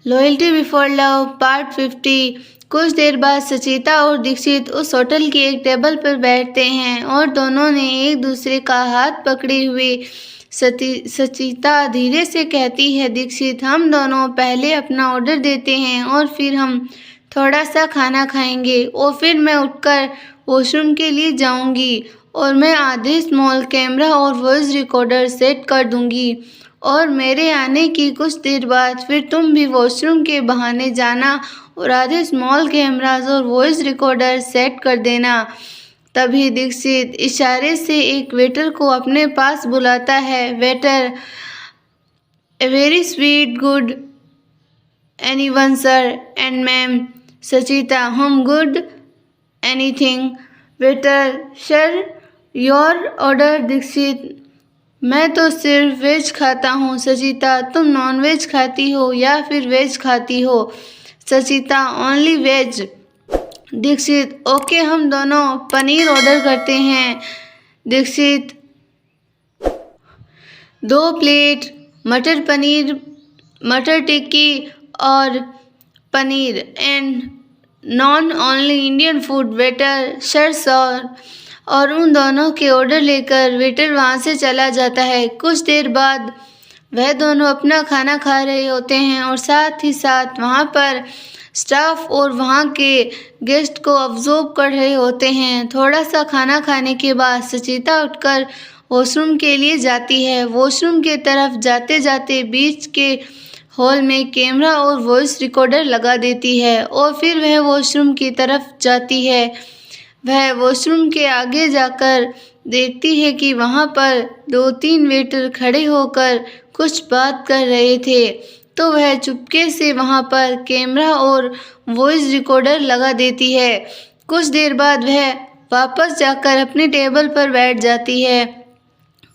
Loyalty before love part 50। कुछ देर बाद सचिता और दीक्षित उस होटल की एक टेबल पर बैठते हैं और दोनों ने एक दूसरे का हाथ पकड़े हुए। सचिता धीरे से कहती है, दीक्षित, हम दोनों पहले अपना ऑर्डर देते हैं और फिर हम थोड़ा सा खाना खाएंगे और फिर मैं उठकर वॉशरूम के लिए जाऊंगी और मैं आधे स्मॉल कैमरा और वॉइस रिकॉर्डर सेट कर दूंगी और मेरे आने की कुछ देर बाद फिर तुम भी वॉशरूम के बहाने जाना और आधे स्मॉल कैमरास और वॉइस रिकॉर्डर सेट कर देना। तभी दीक्षित इशारे से एक वेटर को अपने पास बुलाता है। Waiter, a very sweet good evening sir and ma'am. Sachita, हम good evening. Waiter, sir your order. Dikshit, मैं तो सिर्फ वेज खाता हूँ। सचिता, तुम नॉन वेज खाती हो या फिर वेज खाती हो? Sachita, only veg. Dikshit, okay, हम दोनों पनीर ऑर्डर करते हैं। दीक्षित, 2 प्लेट मटर पनीर, मटर टिक्की और paneer and non only Indian food. Waiter, sir sir. और उन दोनों के ऑर्डर लेकर वेटर वहाँ से चला जाता है। कुछ देर बाद वह दोनों अपना खाना खा रहे होते हैं और साथ ही साथ वहाँ पर स्टाफ और वहाँ के गेस्ट को ऑब्जर्व कर रहे होते हैं। थोड़ा सा खाना खाने के बाद सचिता उठकर वॉशरूम के लिए जाती है। वॉशरूम के तरफ जाते जाते बीच के हॉल में कैमरा और वॉइस रिकॉर्डर लगा देती है और फिर वह वॉशरूम की तरफ जाती है। वह वॉशरूम के आगे जाकर देखती है कि वहाँ पर 2-3 वेटर खड़े होकर कुछ बात कर रहे थे, तो वह चुपके से वहाँ पर कैमरा और वॉइस रिकॉर्डर लगा देती है। कुछ देर बाद वह वापस जाकर अपने टेबल पर बैठ जाती है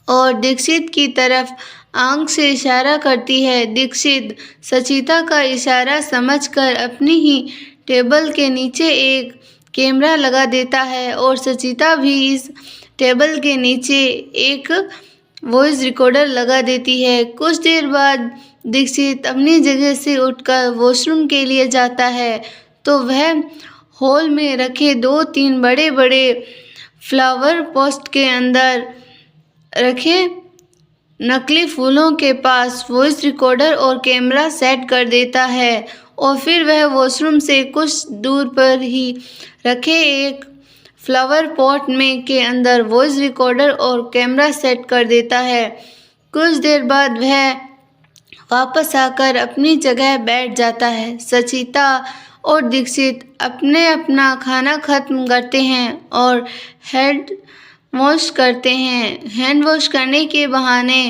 और दीक्षित की तरफ आंख से इशारा करती है। दीक्षित सचिता का इशारा समझकर अपनी ही टेबल के नीचे एक कैमरा लगा देता है और सचिता भी इस टेबल के नीचे एक वॉइस रिकॉर्डर लगा देती है। कुछ देर बाद दीक्षित अपनी जगह से उठकर वॉशरूम के लिए जाता है तो वह हॉल में रखे 2-3 बड़े बड़े फ्लावर पोस्ट के अंदर रखे नकली फूलों के पास वॉइस रिकॉर्डर और कैमरा सेट कर देता है और फिर वह वॉशरूम से कुछ दूर पर ही रखे एक फ्लावर पॉट में के अंदर वॉइस रिकॉर्डर और कैमरा सेट कर देता है। कुछ देर बाद वह वापस आकर अपनी जगह बैठ जाता है। सचिता और दीक्षित अपना खाना खत्म करते हैं और हैंड वॉश करते हैं। हैंड वॉश करने के बहाने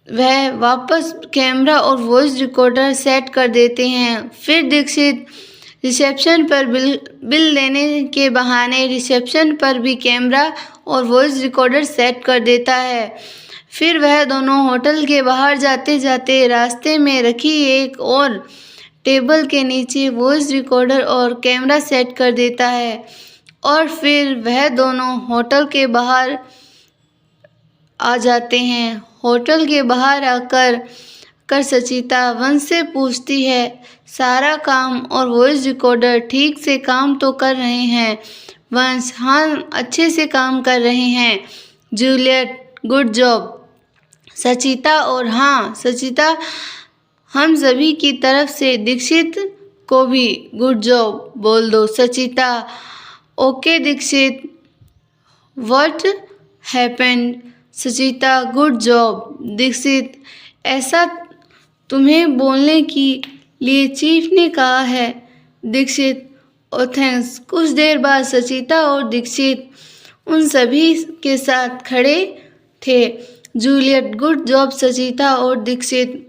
वह वापस कैमरा और वॉइस रिकॉर्डर सेट कर देते हैं। फिर दीक्षित रिसेप्शन पर बिल देने के बहाने रिसेप्शन पर भी कैमरा और वॉइस रिकॉर्डर सेट कर देता है। फिर वह दोनों होटल के बाहर जाते जाते रास्ते में रखी एक और टेबल के नीचे वॉइस रिकॉर्डर और कैमरा सेट कर देता है और फिर वह दोनों होटल के बाहर आ जाते हैं। होटल के बाहर आकर सचिता वंश से पूछती है, सारा काम और वॉइस रिकॉर्डर ठीक से काम तो कर रहे हैं? वंश, हाँ, अच्छे से काम कर रहे हैं। Juliet, good job. सचिता, और हाँ सचिता, हम सभी की तरफ से दीक्षित को भी गुड जॉब बोल दो। Sachita, okay Dikshit, what happened? Sachita, good job. Dikshit, ऐसा तुम्हें बोलने के लिए चीफ ने कहा है। Dikshit, oh thanks. कुछ देर बाद सचिता और दीक्षित उन सभी के साथ खड़े थे। जूलियट, गुड जॉब सचिता और Dikshit.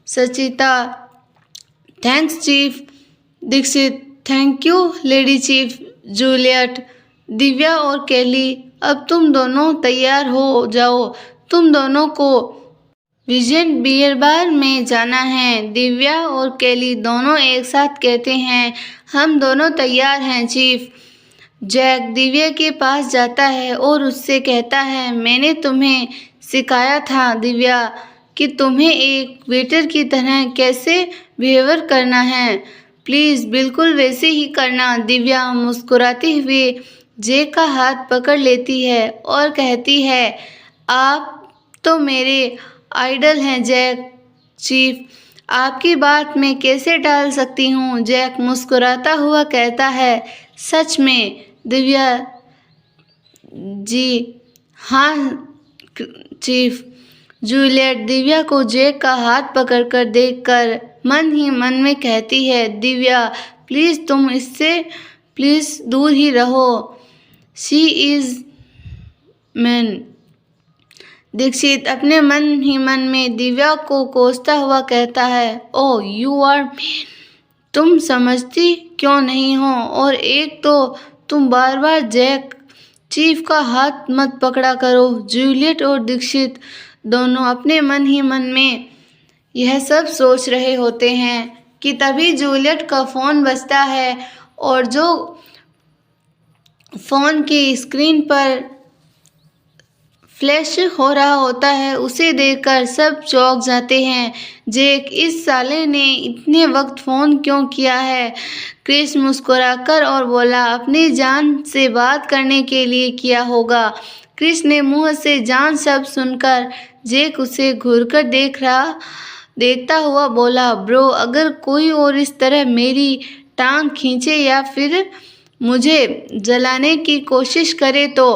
Sachita, thanks chief. Dikshit, thank you lady chief. Juliet, Divya और केली, अब तुम दोनों तैयार हो जाओ, तुम दोनों को विजन बियर बार में जाना है। दिव्या और केली दोनों एक साथ कहते हैं, हम दोनों तैयार हैं चीफ। जैक दिव्या के पास जाता है और उससे कहता है, मैंने तुम्हें सिखाया था दिव्या कि तुम्हें एक वेटर की तरह कैसे बिहेव करना है। प्लीज़ बिल्कुल वैसे ही करना। दिव्या मुस्कुराते हुए जैक का हाथ पकड़ लेती है और कहती है, आप तो मेरे आइडल हैं जैक। चीफ, आपकी बात मैं कैसे टाल सकती हूँ। जैक मुस्कुराता हुआ कहता है, सच में दिव्या जी हाँ चीफ। जूलियट दिव्या को जैक का हाथ पकड़कर देखकर मन ही मन में कहती है, दिव्या प्लीज़ तुम इससे प्लीज़ दूर ही रहो। She is man. दीक्षित अपने मन ही मन में दिव्या को कोसता हुआ कहता है, ओह यू आर मीन। तुम समझती क्यों नहीं हो। और एक तो तुम बार बार जैक चीफ का हाथ मत पकड़ा करो। जूलियट और दीक्षित दोनों अपने मन ही मन में यह सब सोच रहे होते हैं कि तभी जूलियट का फ़ोन बजता है और जो फ़ोन की स्क्रीन पर फ्लैश हो रहा होता है उसे देखकर सब चौंक जाते हैं। जैक, इस साले ने इतने वक्त फ़ोन क्यों किया है। क्रिस मुस्कुराकर और बोला, अपनी जान से बात करने के लिए किया होगा। क्रिस ने मुंह से जान शब्द सुनकर जैक उसे घूरकर देखता हुआ बोला, ब्रो अगर कोई और इस तरह मेरी टांग खींचे या फिर मुझे जलाने की कोशिश करे तो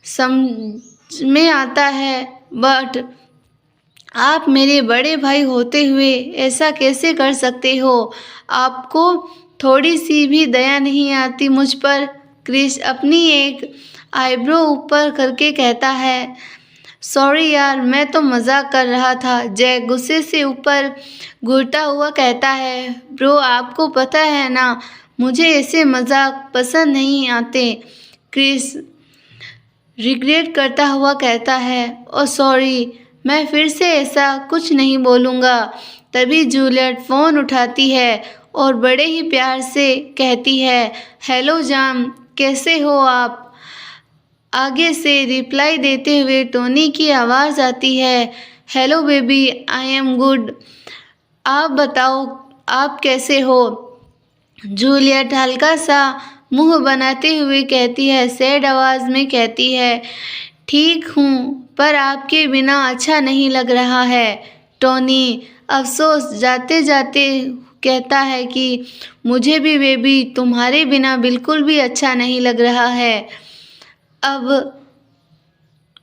समझ में आता है, बट आप मेरे बड़े भाई होते हुए ऐसा कैसे कर सकते हो। आपको थोड़ी सी भी दया नहीं आती मुझ पर। क्रिस अपनी एक आईब्रो ऊपर करके कहता है, सॉरी यार मैं तो मजाक कर रहा था। जैक गुस्से से ऊपर घूरता हुआ कहता है, ब्रो आपको पता है ना मुझे ऐसे मजाक पसंद नहीं आते। क्रिस रिग्रेट करता हुआ कहता है, ओ सॉरी मैं फिर से ऐसा कुछ नहीं बोलूँगा। तभी जूलियट फ़ोन उठाती है और बड़े ही प्यार से कहती है, हेलो जान कैसे हो आप। आगे से रिप्लाई देते हुए टोनी की आवाज़ आती है, hello baby I am good. आप बताओ आप कैसे हो। जूलियट हल्का सा मुंह बनाते हुए कहती है, सैड आवाज़ में कहती है, ठीक हूँ पर आपके बिना अच्छा नहीं लग रहा है। टोनी अफसोस जाते जाते कहता है कि मुझे भी बेबी तुम्हारे बिना बिल्कुल भी अच्छा नहीं लग रहा है। अब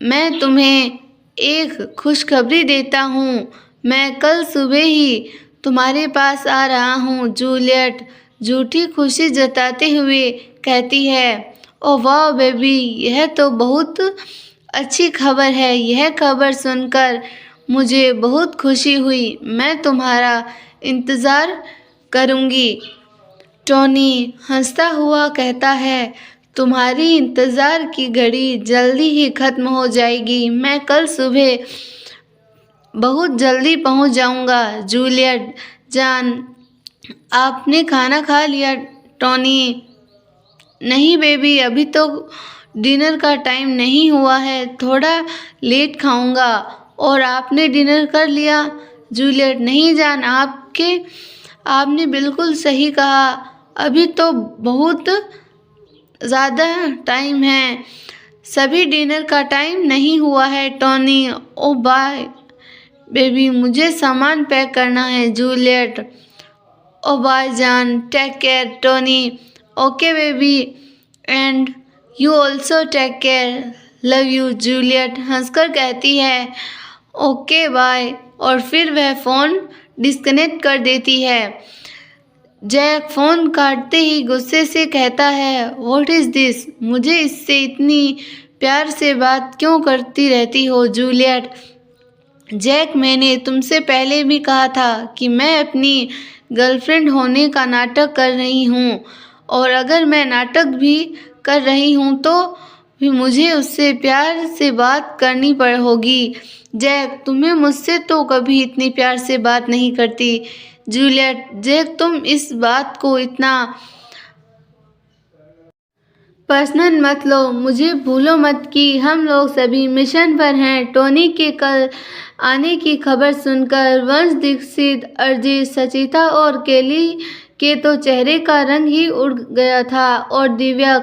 मैं तुम्हें एक खुशखबरी देता हूँ, मैं कल सुबह ही तुम्हारे पास आ रहा हूँ। जूलियट झूठी खुशी जताते हुए कहती है, ओह वाह बेबी यह तो बहुत अच्छी खबर है। यह खबर सुनकर मुझे बहुत खुशी हुई। मैं तुम्हारा इंतज़ार करूँगी। टोनी हंसता हुआ कहता है, तुम्हारी इंतज़ार की घड़ी जल्दी ही ख़त्म हो जाएगी। मैं कल सुबह बहुत जल्दी पहुंच जाऊंगा। जूलियट जान आपने खाना खा लिया। टोनी नहीं बेबी अभी तो डिनर का टाइम नहीं हुआ है, थोड़ा लेट खाऊंगा। और आपने डिनर कर लिया। जूलियट नहीं जान आपने बिल्कुल सही कहा, अभी तो बहुत ज़्यादा टाइम है, सभी डिनर का टाइम नहीं हुआ है। टोनी ओ बाय बेबी मुझे सामान पैक करना है। जूलियट ओ बाय जान take care. Tony okay baby and you also take care, love you. Juliet हंसकर कहती है, ओके बाय और फिर वह फ़ोन डिस्कनेक्ट कर देती है। जैक फ़ोन काटते ही गुस्से से कहता है, व्हाट इज़ दिस। मुझे इससे इतनी प्यार से बात क्यों करती रहती हो जूलियट। जैक मैंने तुमसे पहले भी कहा था कि मैं अपनी गर्लफ्रेंड होने का नाटक कर रही हूँ, और अगर मैं नाटक भी कर रही हूँ तो भी मुझे उससे प्यार से बात करनी होगी। जैक तुम्हें मुझसे तो कभी इतनी प्यार से बात नहीं करती। जूलियट जैक तुम इस बात को इतना पर्सनल मत लो, मुझे भूलो मत कि हम लोग सभी मिशन पर हैं। टोनी के कल आने की खबर सुनकर वंश, दीक्षित, अरिजीत, सचिता और केली के तो चेहरे का रंग ही उड़ गया था और दिव्या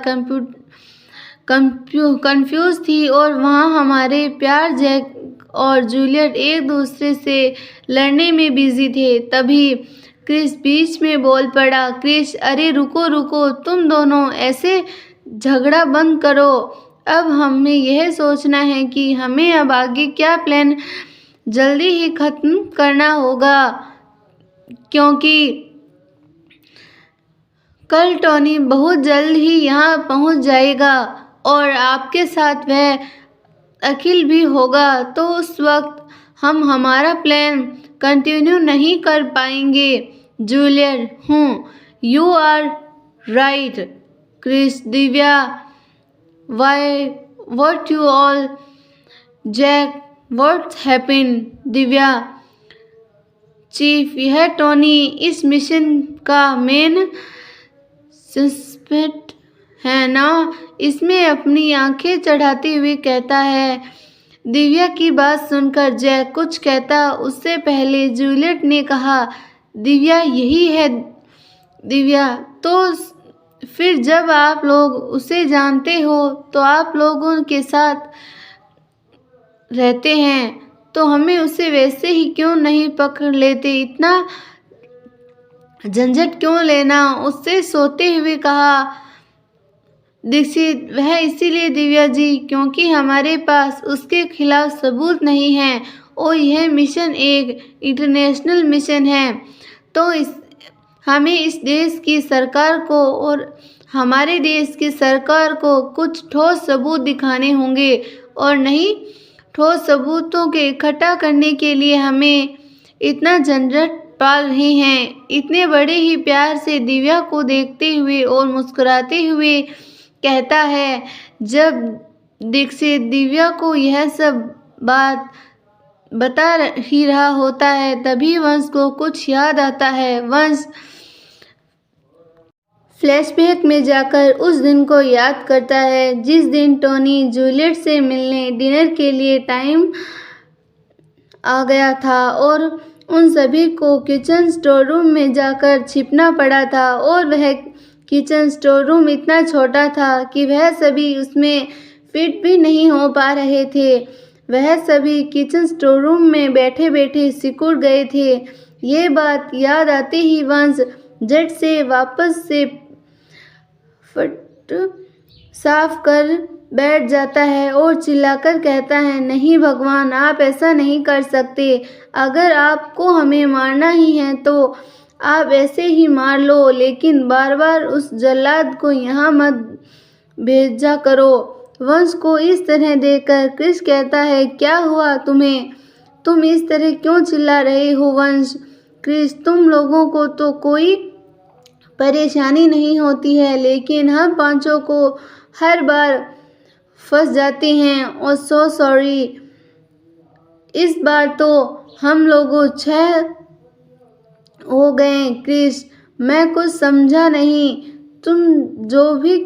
कंफ्यूज थी। और वहाँ हमारे प्यार जैक और जूलियट एक दूसरे से लड़ने में बिजी थे। तभी क्रिस बीच में बोल पड़ा। क्रिस, अरे रुको रुको, तुम दोनों ऐसे झगड़ा बंद करो। अब हमें यह सोचना है कि हमें अब आगे क्या प्लान जल्दी ही खत्म करना होगा, क्योंकि कल टोनी बहुत जल्द ही यहाँ पहुँच जाएगा और आपके साथ वह अखिल भी होगा। तो उस वक्त हम हमारा प्लान कंटिन्यू नहीं कर पाएंगे। Juliet, you are right. Chris, Divya, why what you all, Jack, what's happened. Divya, chief, यह टोनी इस मिशन का मेन सस्पेक्ट है ना? इसमें अपनी आंखें चढ़ाते हुए कहता है। दिव्या की बात सुनकर जैक कुछ कहता उससे पहले जूलियट ने कहा, दिव्या यही है। दिव्या, तो फिर जब आप लोग उसे जानते हो तो आप लोगों के साथ रहते हैं तो हमें उसे वैसे ही क्यों नहीं पकड़ लेते? इतना झंझट क्यों लेना? उससे सोते हुए कहा दीक्षित। वह इसीलिए दिव्या जी, क्योंकि हमारे पास उसके खिलाफ सबूत नहीं है और यह मिशन एक इंटरनेशनल मिशन है। तो हमें इस देश की सरकार को और हमारे देश की सरकार को कुछ ठोस सबूत दिखाने होंगे और नहीं ठोस सबूतों के इकट्ठा करने के लिए हमें इतना झंझट पाल रहे हैं। इतने बड़े ही प्यार से दिव्या को देखते हुए और मुस्कुराते हुए कहता है। जब दीक्षित दिव्या को यह सब बात बता ही रहा होता है तभी वंश को कुछ याद आता है। वंश फ्लैशबैक में जाकर उस दिन को याद करता है जिस दिन टोनी जूलियट से मिलने डिनर के लिए टाइम आ गया था और उन सभी को किचन स्टोर रूम में जाकर छिपना पड़ा था। और वह किचन स्टोर रूम इतना छोटा था कि वह सभी उसमें फिट भी नहीं हो पा रहे थे। वह सभी किचन स्टोर रूम में बैठे बैठे सिकुड़ गए थे। ये बात याद आते ही वंश झट से वापस से फट साफ कर बैठ जाता है और चिल्लाकर कहता है, नहीं भगवान, आप ऐसा नहीं कर सकते। अगर आपको हमें मारना ही है तो आप ऐसे ही मार लो, लेकिन बार बार उस जल्लाद को यहाँ मत भेजा करो। वंश को इस तरह देखकर क्रिस कहता है, क्या हुआ तुम्हें? तुम इस तरह क्यों चिल्ला रहे हो वंश? क्रिस, तुम लोगों को तो कोई परेशानी नहीं होती है, लेकिन हम पांचों को हर बार फंस जाते हैं और सो सॉरी। इस बार तो हम लोगों 6 हो गए। क्रिस, मैं कुछ समझा नहीं, तुम जो भी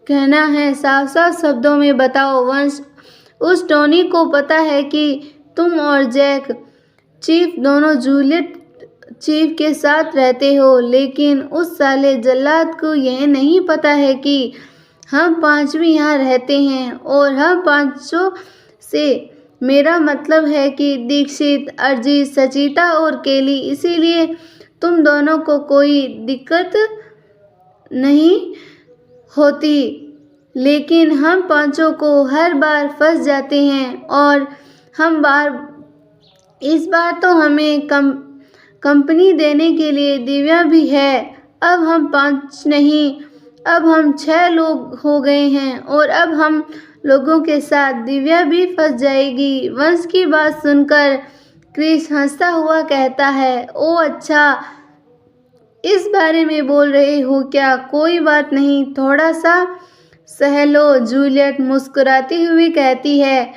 कहना है साफ साफ शब्दों में बताओ। वंश, उस टोनी को पता है कि तुम और जैक चीफ दोनों जूलियट चीफ के साथ रहते हो, लेकिन उस साले जल्लाद को यह नहीं पता है कि हम 5 भी यहाँ रहते हैं। और हम 5 से मेरा मतलब है कि दीक्षित, अरिजीत, सचिता और केली। इसीलिए तुम दोनों को कोई दिक्कत नहीं होती, लेकिन हम 5 को हर बार फंस जाते हैं और इस बार तो हमें कंपनी देने के लिए दिव्या भी है। अब हम 5 नहीं, अब हम 6 लोग हो गए हैं और अब हम लोगों के साथ दिव्या भी फंस जाएगी। वंश की बात सुनकर क्रिस हंसता हुआ कहता है, ओ अच्छा, इस बारे में बोल रहे हो क्या? कोई बात नहीं, थोड़ा सा सह लो। जूलियट मुस्कुराती हुई कहती है,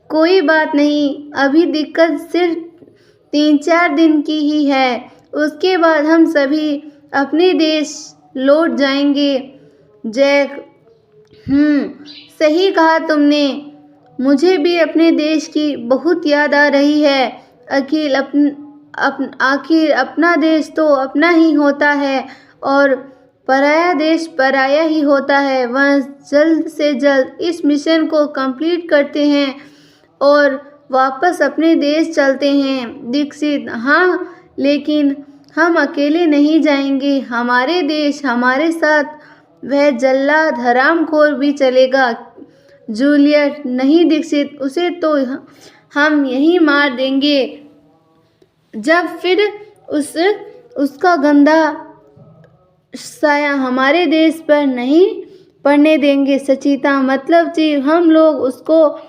कोई बात नहीं, अभी दिक्कत सिर्फ 3-4 दिन की ही है, उसके बाद हम सभी अपने देश लौट जाएंगे। जैक सही कहा तुमने। मुझे भी अपने देश की बहुत याद आ रही है। आखिर अपना देश तो अपना ही होता है और पराया देश पराया ही होता है। वह जल्द से जल्द इस मिशन को कंप्लीट करते हैं और वापस अपने देश चलते हैं। दीक्षित, हाँ, लेकिन हम अकेले नहीं जाएंगे। हमारे देश हमारे साथ वह जल्लाद हरामखोर भी चलेगा। जूलियट, नहीं दीक्षित, उसे तो हम यहीं मार देंगे। जब फिर उसका गंदा साया हमारे देश पर नहीं पड़ने देंगे। सचिता, मतलब जी हम लोग उसको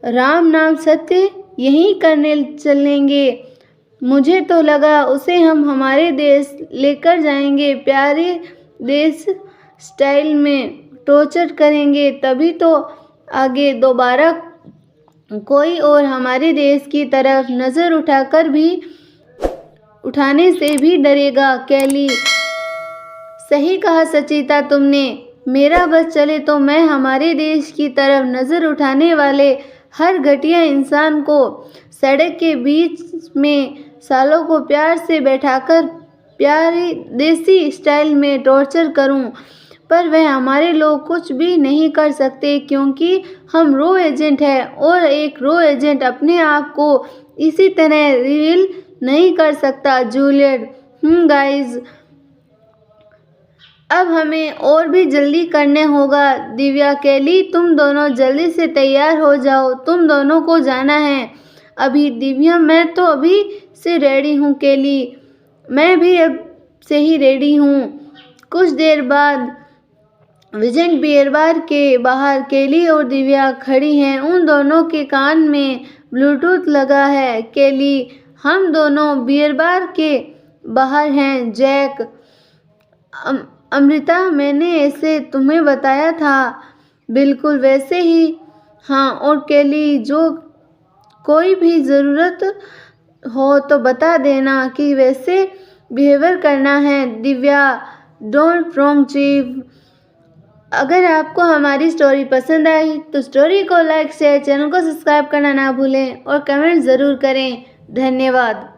राम नाम सत्य यही करने चलेंगे। मुझे तो लगा उसे हम हमारे देश लेकर जाएंगे, प्यारे देश स्टाइल में टॉर्चर करेंगे, तभी तो आगे दोबारा कोई और हमारे देश की तरफ नज़र उठाने से भी डरेगा। कैली, सही कहा सचिता तुमने। मेरा बस चले तो मैं हमारे देश की तरफ नज़र उठाने वाले हर घटिया इंसान को सड़क के बीच में सालों को प्यार से बैठाकर प्यारी देसी स्टाइल में टॉर्चर करूं। पर वह हमारे लोग कुछ भी नहीं कर सकते क्योंकि हम रो एजेंट हैं और एक रो एजेंट अपने आप को इसी तरह रिवील नहीं कर सकता। जूलियट, गाइज, अब हमें और भी जल्दी करने होगा। दिव्या, कैली, तुम दोनों जल्दी से तैयार हो जाओ, तुम दोनों को जाना है अभी। दिव्या, मैं तो अभी से रेडी हूँ। कैली, मैं भी अब से ही रेडी हूँ। कुछ देर बाद विजेंट बियर बार के बाहर कैली और दिव्या खड़ी हैं। उन दोनों के कान में ब्लूटूथ लगा है। कैली, हम दोनों बियर बार के बाहर हैं। जैक, अमृता, मैंने ऐसे तुम्हें बताया था, बिल्कुल वैसे ही। हाँ, और कैली, जो कोई भी ज़रूरत हो तो बता देना कि वैसे बिहेवियर करना है। Divya, don't wrong chief. अगर आपको हमारी स्टोरी पसंद आई तो स्टोरी को लाइक शेयर, चैनल को सब्सक्राइब करना ना भूलें और कमेंट ज़रूर करें। धन्यवाद।